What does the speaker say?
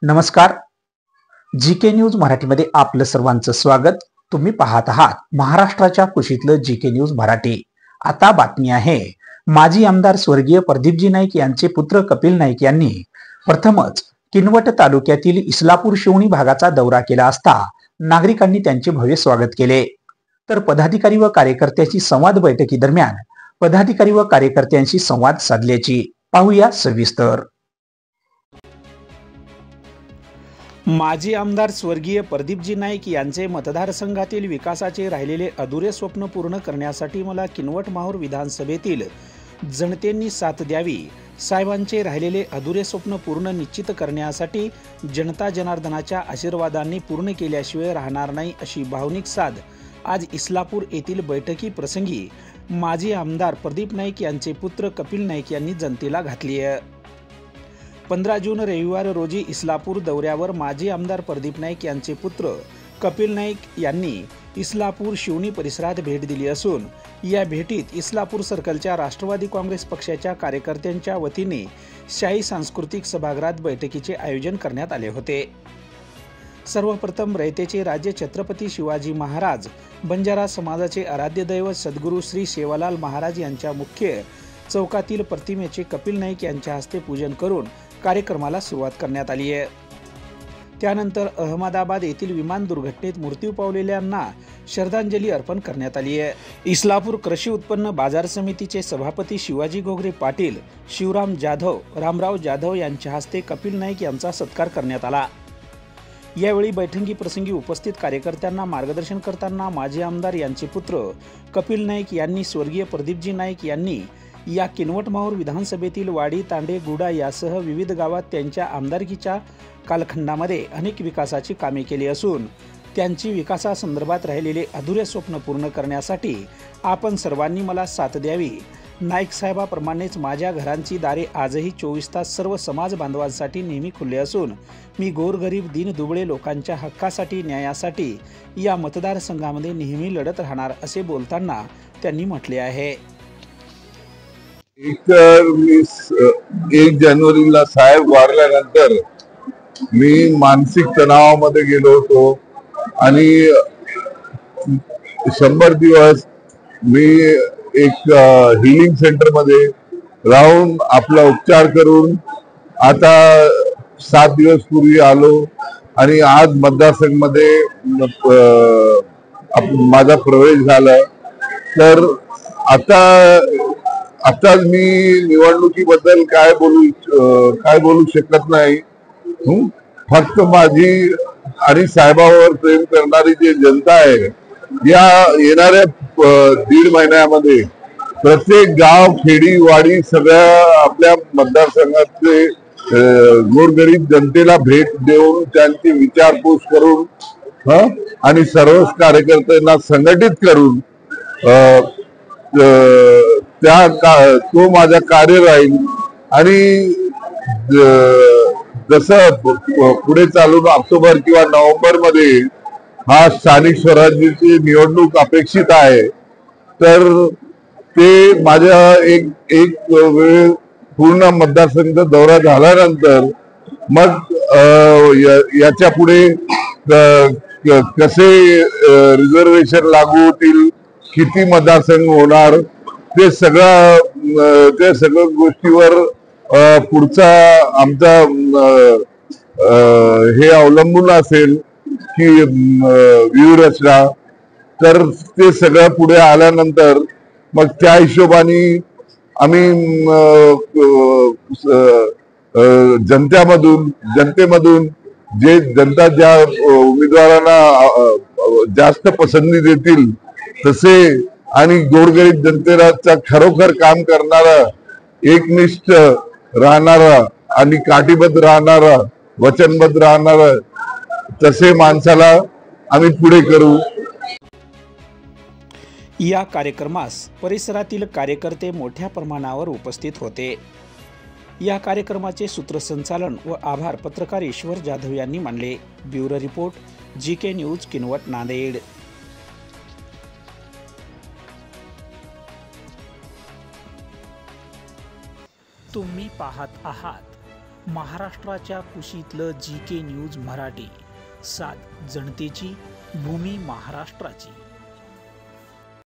नमस्कार. जी के न्यूज मराठीमध्ये आपलं सर्वांचं स्वागत. तुम्ही पाहत आहात महाराष्ट्राच्या कुशीतलं जी के न्यूज मराठी. आता बातमी आहे. माजी आमदार स्वर्गीय प्रदीपजी नाईक यांचे पुत्र कपिल नाईक यांनी प्रथमच किनवट तालुक्यातील इस्लापूर शिवणी भागाचा दौरा केला असता नागरिकांनी त्यांचे भव्य स्वागत केले. तर पदाधिकारी व कार्यकर्त्यांची संवाद बैठकी दरम्यान पदाधिकारी व कार्यकर्त्यांशी संवाद साधल्याची पाहूया सविस्तर. माजी आमदार स्वर्गीय प्रदीपजी नाईक यांचे मतदारसंघातील विकासाचे राहिलेले अधुरे स्वप्न पूर्ण करण्यासाठी मला किनवट माहूर विधानसभेतील जनतेंनी साथ द्यावी. साहेबांचे राहिलेले अधुरे स्वप्न पूर्ण निश्चित करण्यासाठी जनता जनार्दनाच्या आशीर्वादांनी पूर्ण केल्याशिवाय राहणार नाही अशी भावनिक साथ आज इस्लापूर येथील बैठकी प्रसंगी माजी आमदार प्रदीप नाईक यांचे पुत्र कपिल नाईक यांनी जनतेला घातली आहे. 15 जून रविवार रोजी इस्लापूर दौऱ्यावर माजी आमदार प्रदीप नाईक यांचे पुत्र कपिल नाईक यांनी इस्लापूर शिवणी परिसरात भेट दिली असून या भेटीत इस्लापूर सर्कलच्या राष्ट्रवादी काँग्रेस पक्षाच्या कार्यकर्त्यांच्या वतीने शाही सांस्कृतिक सभागृहात बैठकीचे आयोजन करण्यात आले होते. सर्वप्रथम रयतेचे राज्य छत्रपती शिवाजी महाराज बंजारा समाजाचे आराध्य दैवत सद्गुरू श्री सेवालाल महाराज यांच्या मुख्य चौकातील प्रतिमेचे कपिल नाईक यांच्या हस्ते पूजन करून कार्यक्रमाला सुरुवात करण्यात आली आहे. त्यानंतर अहमदाबाद येथील विमान दुर्घटनेत मृत्यू पावलेल्यांना श्रद्धांजली अर्पण करण्यात आली आहे. इस्लापूर कृषी उत्पन्न बाजार समितीचे सभापती शिवाजी घोगरे पाटील, शिवराम जाधव, रामराव जाधव यांच्या हस्ते कपिल नाईक यांचा सत्कार करण्यात आला. यावेळी बैठकी प्रसंगी उपस्थित कार्यकर्त्यांना मार्गदर्शन करताना माजी आमदार यांचे पुत्र कपिल नाईक यांनी स्वर्गीय प्रदीपजी नाईक यांनी या किनवट माहूर विधानसभेतील वाडी, तांडे, गुडा यासह विविध गावात त्यांच्या आमदारकीच्या कालखंडामध्ये अनेक विकासाची कामे केली असून त्यांची विकासासंदर्भात राहिलेले अधुरे स्वप्न पूर्ण करण्यासाठी आपण सर्वांनी मला साथ द्यावी. नाईक साहेबाप्रमाणेच माझ्या घरांची दारे आजही 24 तास सर्व समाज बांधवांसाठी नेहमी खुले असून मी गोरगरीब दीनदुबळे लोकांच्या हक्कासाठी, न्यायासाठी या मतदारसंघामध्ये नेहमी लढत राहणार असे बोलताना त्यांनी म्हटले आहे. 1 जानेवारीला साहेब वारल्यानंतर मी मानसिक तणावामध्ये गेलो होतो आणि 100 दिवस मी एक हिलिंग सेंटर मध्ये राहून आपला उपचार करून आता 7 दिवस पूर्वी आलो आणि आज मतदारसंघ मध्ये माझा प्रवेश झाला. तर आता मी निवडणुकीबद्दल काय बोलू शकत नाही. फक्त माझी आणि साहेबावर प्रेम करणारी जी जनता आहे, या येणाऱ्या 1.5 महिन्यामध्ये प्रत्येक गाव, खेडी, वाडी सगळ्या आपल्या मतदारसंघातले गोरगरीब जनतेला भेट देऊन त्यांची विचारपूस करून आणि सर्व कार्यकर्त्यांना संघटित करून तो माझा कार्य राहील. आणि जसं पुढे चालून ऑक्टोबर किंवा नोव्हेंबर मध्ये हा स्थानिक स्वराज्याची निवडणूक अपेक्षित आहे, तर ते माझ्या एक वेळ पूर्ण मतदारसंघ दौरा झाल्यानंतर मग याच्या पुढे कसे रिझर्वेशन लागू होतील, किती मतदारसंघ होणार, ते सगळ्या गोष्टीवर पुढचा आमचा हे अवलंबून असेल की व्यूहरचना. तर ते सगळं पुढे आल्यानंतर मग त्या हिशोबाने आम्ही जनतेमधून जे जनता ज्या उमेदवारांना जास्त पसंती देतील तसे आणि गोरगरीब जनतेला खरोखर काम करणारा, एकनिष्ठ राहणारा आणि काठीबद्ध राहणारा, वचनबद्ध राहणारा तसे माणसाला आम्ही पुढे करू. या कार्यक्रमास परिसरातील कार्यकर्ते मोठ्या प्रमाणावर उपस्थित होते. या कार्यक्रमाचे सूत्रसंचालन व आभार पत्रकार ईश्वर जाधव यांनी मानले. ब्युरो रिपोर्ट, जी के न्यूज, किनवट, नांदेड. तुम्ही पाहत आहात महाराष्ट्राच्या कुशीतलं GK न्यूज मराठी, साथ जनतेची, भूमी महाराष्ट्राची.